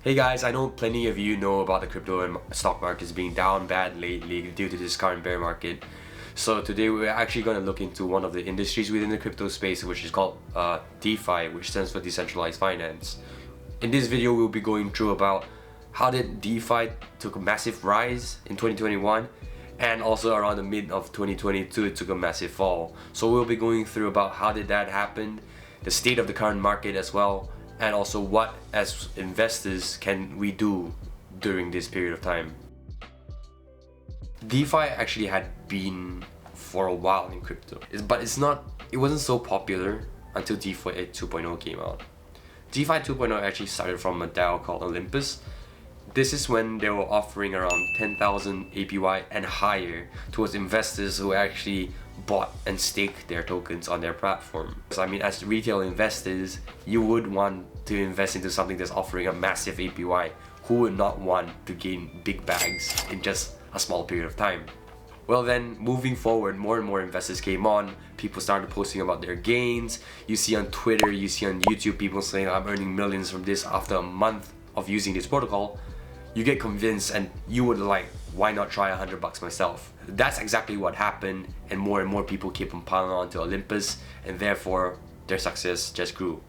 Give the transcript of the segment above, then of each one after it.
Hey guys, I know plenty of you know about the crypto and stock markets being down bad lately due to this current bear market. So today we're actually going to look into one of the industries within the crypto space, which is called DeFi, which stands for decentralized finance. In this video we'll be going through about how did DeFi took a massive rise in 2021, and also around the mid of 2022 it took a massive fall. So we'll be going through about how did that happen, the state of the current market as well, and also what as investors can we do during this period of time. DeFi actually had been for a while in crypto, but it wasn't so popular until DeFi 2.0 came out. DeFi 2.0 actually started from a DAO called Olympus. This is when they were offering around 10,000 APY and higher towards investors who actually bought and staked their tokens on their platform. So I mean, as retail investors, you would want to invest into something that's offering a massive APY. Who would not want to gain big bags in just a small period of time? Well then, moving forward, more and more investors came on. People started posting about their gains. You see on Twitter, you see on YouTube, people saying I'm earning millions from this after a month of using this protocol. You get convinced and you would like, why not try $100 myself? That's exactly what happened, and more people keep on piling on to Olympus, and therefore their success just grew.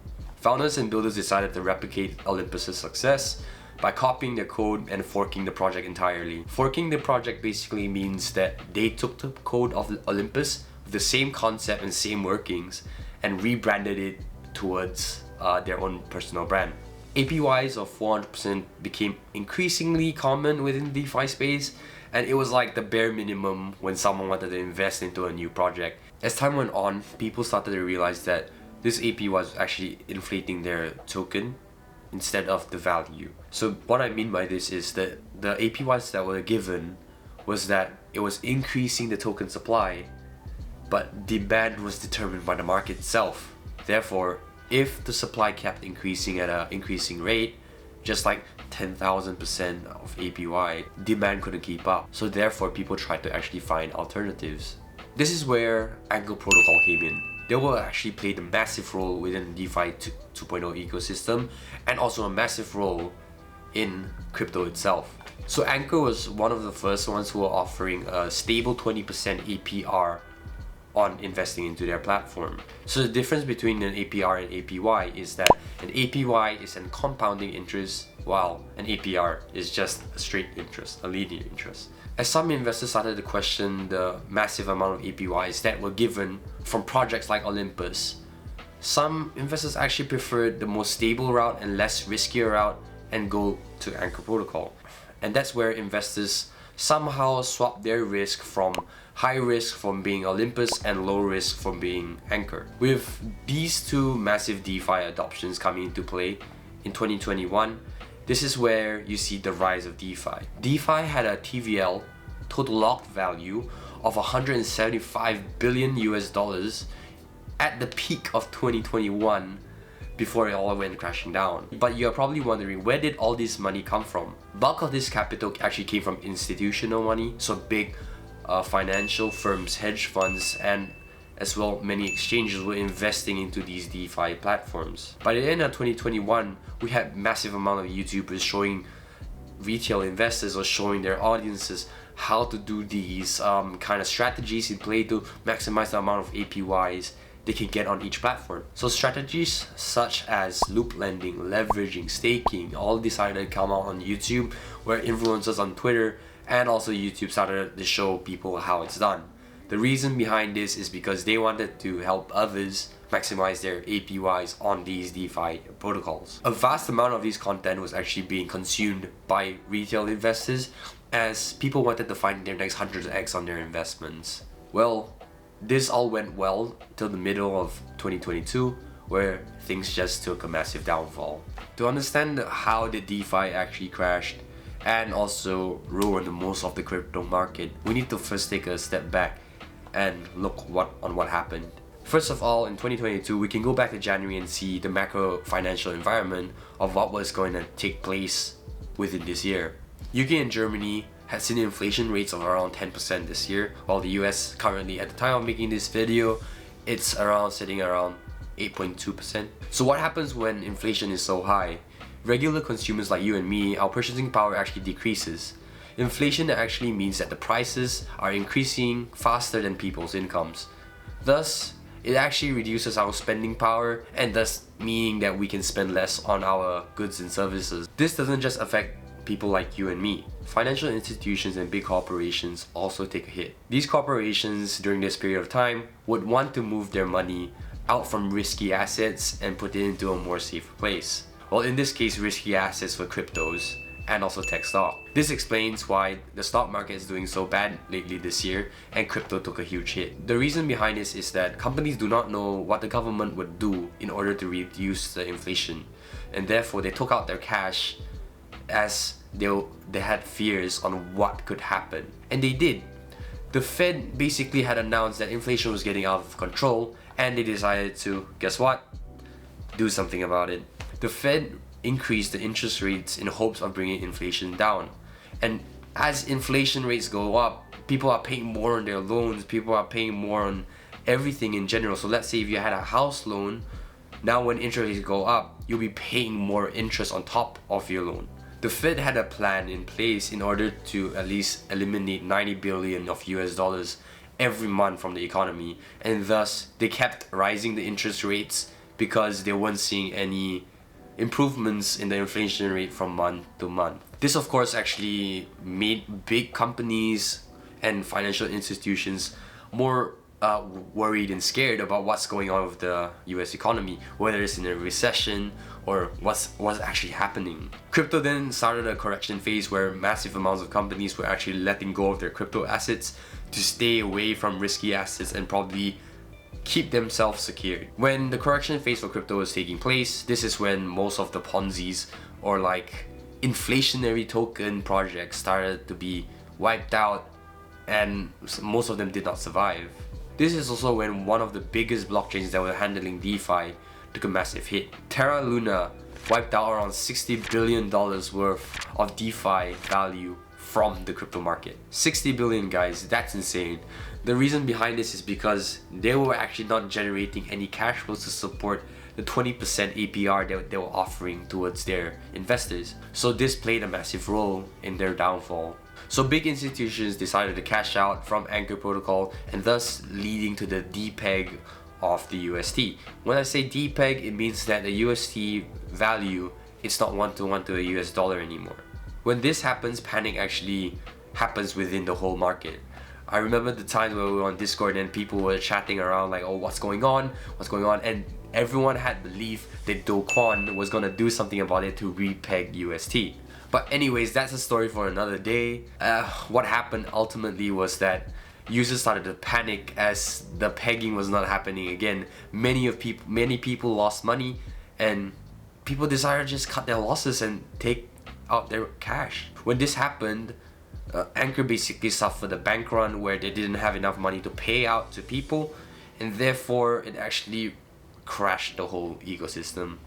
Founders and builders decided to replicate Olympus's success by copying their code and forking the project entirely. Forking the project basically means that they took the code of Olympus with the same concept and same workings and rebranded it towards their own personal brand. APYs of 400% became increasingly common within the DeFi space, and it was like the bare minimum when someone wanted to invest into a new project. As time went on, people started to realize that this APY was actually inflating their token instead of the value. So what I mean by this is that the APYs that were given was that it was increasing the token supply, but demand was determined by the market itself. Therefore, if the supply kept increasing at an increasing rate, just like 10,000% of APY, demand couldn't keep up. So therefore, people tried to actually find alternatives. This is where Anchor Protocol came in. They will actually play a massive role within the DeFi 2.0 ecosystem, and also a massive role in crypto itself. So Anchor was one of the first ones who were offering a stable 20% APR on investing into their platform. So the difference between an APR and APY is that an APY is a compounding interest, while an APR is just a straight interest, a linear interest. As some investors started to question the massive amount of APYs that were given from projects like Olympus, some investors actually preferred the more stable route and less riskier route and go to Anchor Protocol. And that's where investors somehow swap their risk from high risk from being Olympus and low risk from being Anchor. With these two massive DeFi adoptions coming into play in 2021, this is where you see the rise of DeFi. DeFi had a TVL, total locked value, of 175 billion US dollars at the peak of 2021 before it all went crashing down. But you're probably wondering, where did all this money come from? Bulk of this capital actually came from institutional money, so big financial firms, hedge funds, and as well many exchanges were investing into these DeFi platforms. By the end of 2021, we had massive amount of YouTubers showing retail investors or showing their audiences how to do these kind of strategies in play to maximize the amount of APYs they can get on each platform. So strategies such as loop lending, leveraging, staking, all decided to come out on YouTube, where influencers on Twitter and also YouTube started to show people how it's done. The reason behind this is because they wanted to help others maximize their APYs on these DeFi protocols. A vast amount of this content was actually being consumed by retail investors, as people wanted to find their next 100x on their investments. Well, this all went well till the middle of 2022, where things just took a massive downfall. To understand how the DeFi actually crashed and also ruined most of the crypto market, we need to first take a step back and look what happened. First of all, in 2022, we can go back to January and see the macro financial environment of what was going to take place within this year. UK and Germany had seen inflation rates of around 10% this year, while the US currently, at the time of making this video, it's sitting around 8.2%. So what happens when inflation is so high? regular consumers like you and me, our purchasing power actually decreases. Inflation actually means that the prices are increasing faster than people's incomes. Thus, it actually reduces our spending power, and thus meaning that we can spend less on our goods and services. This doesn't just affect people like you and me. Financial institutions and big corporations also take a hit. These corporations during this period of time would want to move their money out from risky assets and put it into a more safer place. Well, in this case, risky assets were cryptos and also tech stock. This explains why the stock market is doing so bad lately this year and crypto took a huge hit. The reason behind this is that companies do not know what the government would do in order to reduce the inflation, and therefore they took out their cash as they had fears on what could happen. And they did. The Fed basically had announced that inflation was getting out of control, and they decided to, guess what? Do something about it. The Fed increased the interest rates in hopes of bringing inflation down. And as inflation rates go up, people are paying more on their loans, people are paying more on everything in general. So let's say if you had a house loan, now when interest rates go up, you'll be paying more interest on top of your loan. The Fed had a plan in place in order to at least eliminate 90 billion of US dollars every month from the economy, and thus they kept rising the interest rates because they weren't seeing any improvements in the inflation rate from month to month. This of course actually made big companies and financial institutions more worried and scared about what's going on with the US economy, whether it's in a recession or what's actually happening. Crypto then started a correction phase where massive amounts of companies were actually letting go of their crypto assets to stay away from risky assets and probably keep themselves secured. When the correction phase for crypto was taking place, this is when most of the Ponzi's or like inflationary token projects started to be wiped out, and most of them did not survive. This is also when one of the biggest blockchains that were handling DeFi took a massive hit. Terra Luna wiped out around $60 billion worth of DeFi value from the crypto market. 60 billion, guys, that's insane. The reason behind this is because they were actually not generating any cash flows to support the 20% APR that they were offering towards their investors. So this played a massive role in their downfall. So big institutions decided to cash out from Anchor Protocol, and thus leading to the depeg of the UST. When I say depeg, it means that the UST value is not one-to-one to a US dollar anymore. When this happens, panic actually happens within the whole market. I remember the times where we were on Discord and people were chatting around like, oh, what's going on, and everyone had belief that Do Kwon was gonna do something about it to repeg UST. But anyways, that's a story for another day. What happened ultimately was that users started to panic as the pegging was not happening again. Many people lost money, and people decided to just cut their losses and take out their cash. When this happened, Anchor basically suffered a bank run where they didn't have enough money to pay out to people, and therefore it actually crashed the whole ecosystem.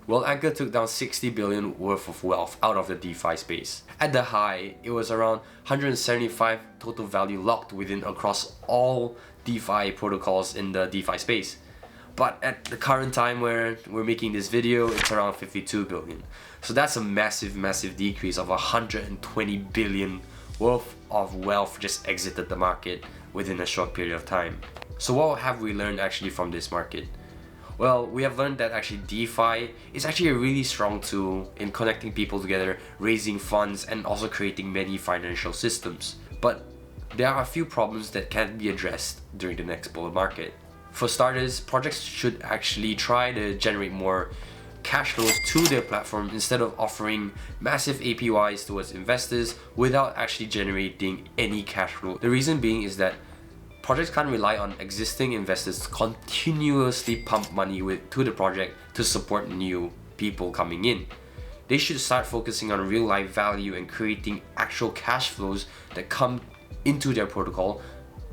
Well, Anchor took down 60 billion worth of wealth out of the DeFi space. At the high, it was around 175 total value locked within across all DeFi protocols in the DeFi space. But at the current time where we're making this video, it's around 52 billion. So that's a massive decrease of 120 billion worth of wealth just exited the market within a short period of time. So what have we learned actually from this market? Well, we have learned that actually DeFi is actually a really strong tool in connecting people together, raising funds, and also creating many financial systems. But there are a few problems that can be addressed during the next bull market. For starters, projects should actually try to generate more cash flows to their platform instead of offering massive APYs towards investors without actually generating any cash flow. The reason being is that projects can't rely on existing investors to continuously pump money to the project to support new people coming in. They should start focusing on real life value and creating actual cash flows that come into their protocol,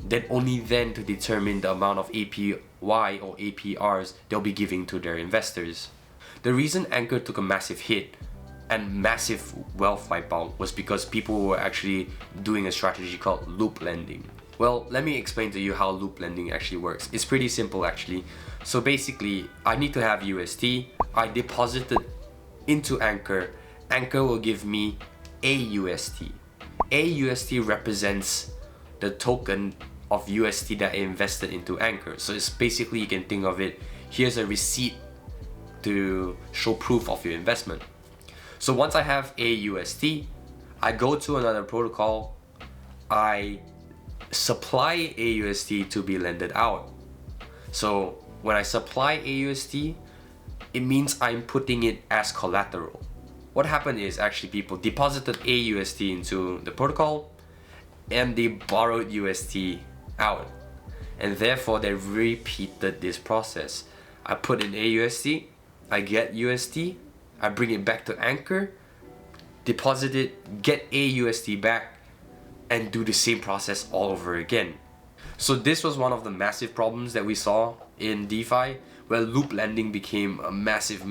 then only then to determine the amount of APY or APRs they'll be giving to their investors. The reason Anchor took a massive hit and massive wealth wipeout was because people were actually doing a strategy called loop lending. Well, let me explain to you how loop lending actually works. It's pretty simple actually. So basically, I need to have UST. I deposited into Anchor, Anchor will give me AUST. AUST represents the token of UST that I invested into Anchor. So it's basically, you can think of it, here's a receipt to show proof of your investment. So once I have AUST, I go to another protocol, I supply AUST to be lended out. So when I supply AUST, it means I'm putting it as collateral. What happened is actually people deposited AUST into the protocol and they borrowed UST out, and therefore they repeated this process. I put in AUST, I get UST, I bring it back to Anchor, deposit it, get AUST back, and do the same process all over again. So this was one of the massive problems that we saw in DeFi, where loop lending became a massive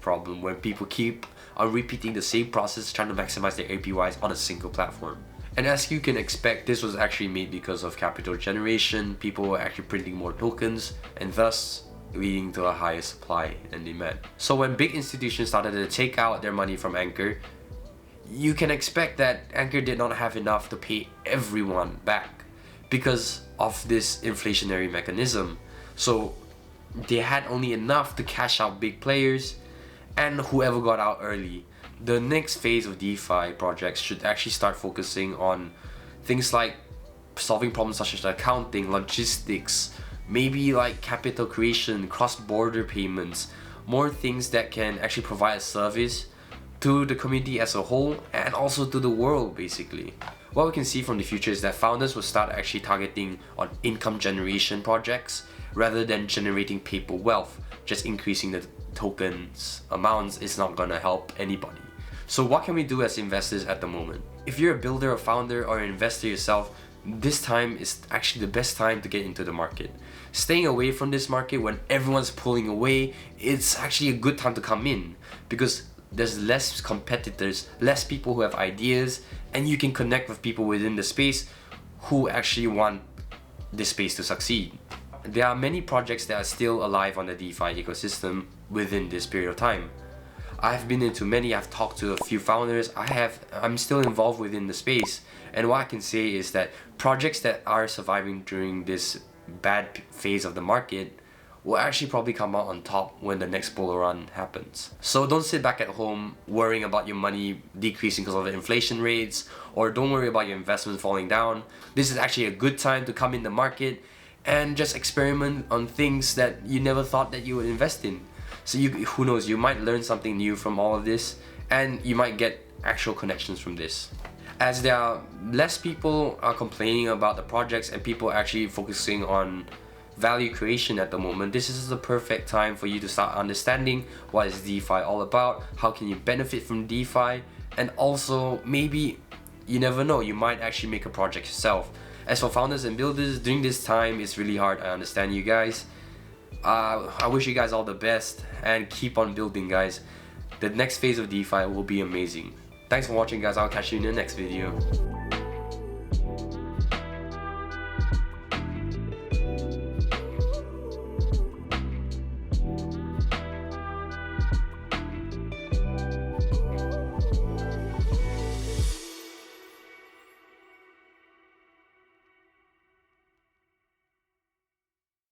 problem, where people keep on repeating the same process trying to maximize their APYs on a single platform. And as you can expect, this was actually made because of capital generation. People were actually printing more tokens, and thus leading to a higher supply and demand. So when big institutions started to take out their money from Anchor, you can expect that Anchor did not have enough to pay everyone back because of this inflationary mechanism. So they had only enough to cash out big players and whoever got out early. The next phase of DeFi projects should actually start focusing on things like solving problems such as accounting, logistics, maybe like capital creation, cross-border payments, more things that can actually provide a service to the community as a whole and also to the world basically. What we can see from the future is that founders will start actually targeting on income generation projects rather than generating paper wealth. Just increasing the tokens amounts is not gonna help anybody. So what can we do as investors at the moment? If you're a builder, a founder, or an investor yourself, this time is actually the best time to get into the market. Staying away from this market when everyone's pulling away, it's actually a good time to come in because there's less competitors, less people who have ideas, and you can connect with people within the space who actually want this space to succeed. There are many projects that are still alive on the DeFi ecosystem within this period of time. I've been into many, I've talked to a few founders, I'm still involved within the space, and what I can say is that projects that are surviving during this bad phase of the market will actually probably come out on top when the next bull run happens. So don't sit back at home worrying about your money decreasing because of the inflation rates, or don't worry about your investment falling down. This is actually a good time to come in the market and just experiment on things that you never thought that you would invest in. So who knows, you might learn something new from all of this, and you might get actual connections from this. As there are less people are complaining about the projects and people actually focusing on value creation at the moment, this is the perfect time for you to start understanding what is DeFi all about, how can you benefit from DeFi, and also maybe, you never know, you might actually make a project yourself. As for founders and builders, during this time it's really hard, I understand you guys. I wish you guys all the best and keep on building, guys. The next phase of DeFi will be amazing. Thanks for watching, guys. I'll catch you in the next video.